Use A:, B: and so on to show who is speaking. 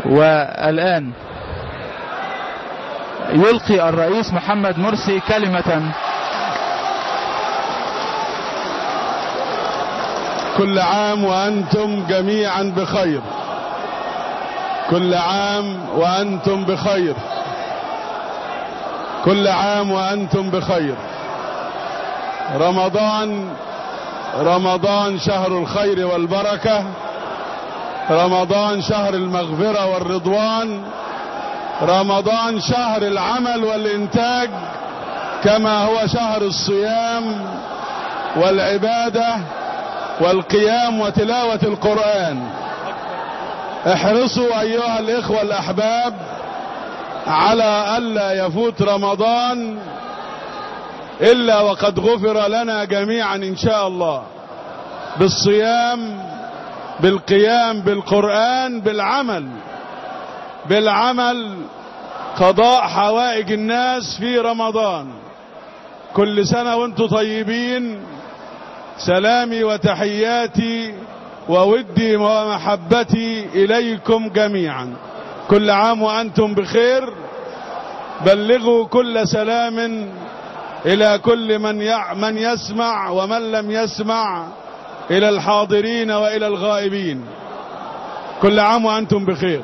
A: والآن يلقي الرئيس محمد مرسي كلمة.
B: كل عام وأنتم جميعا بخير، كل عام وأنتم بخير، كل عام وأنتم بخير. رمضان شهر الخير والبركة، رمضان شهر المغفرة والرضوان، رمضان شهر العمل والإنتاج، كما هو شهر الصيام والعبادة والقيام وتلاوة القرآن. احرصوا أيها الإخوة الأحباب على ألا يفوت رمضان إلا وقد غفر لنا جميعا إن شاء الله، بالصيام، بالقيام بالقرآن، بالعمل قضاء حوائج الناس في رمضان. كل سنة وانتم طيبين. سلامي وتحياتي وودي ومحبتي إليكم جميعا. كل عام وأنتم بخير. بلغوا كل سلام إلى كل من يسمع ومن لم يسمع، إلى الحاضرين وإلى الغائبين. كل عام وأنتم بخير.